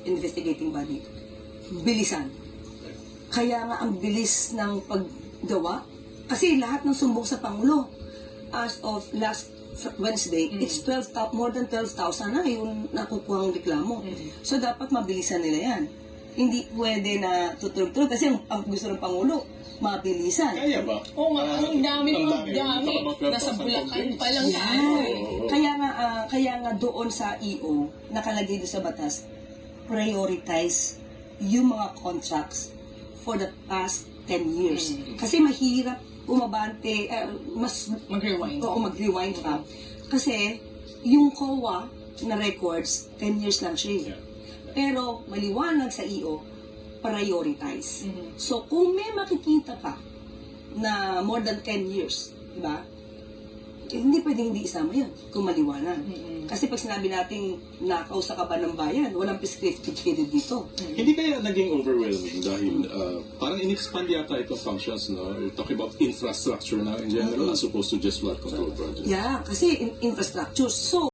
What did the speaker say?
investigating body, bilisan. Kaya nga ang bilis ng paggawa, kasi lahat ng sumbong sa Pangulo, as of last Wednesday, it's more than 12,000 na yung nakukuhang reklamo. So dapat mabilisan nila yan. Hindi pwede na tutulog-tulog kasi ang gusto ng Pangulo, mabilisan. Kaya ba? Oo nga, ang dami. Nasa Bulacan pa lang tayo eh. Kaya nga doon sa EO, nakalagay doon sa batas, prioritize yung mga contracts for the past 10 years. Kasi mahirap umabante, Mag-rewind. Oo, mag-rewind ka. Kasi yung COA na records, 10 years lang siya. Pero maliwanag sa EO, prioritize. So kung may makikita ka na more than 10 years, di ba? Hindi pwedeng hindi isama yun kung maliwanag. Kasi pag sinabi natin nakaw sa kaban ng bayan, walang prescriptive period dito. Hindi kaya naging overwhelming dahil parang in-expand yata ito functions, no? You're talking about infrastructure now in general as opposed to just flood control projects. Yeah, kasi infrastructure. So,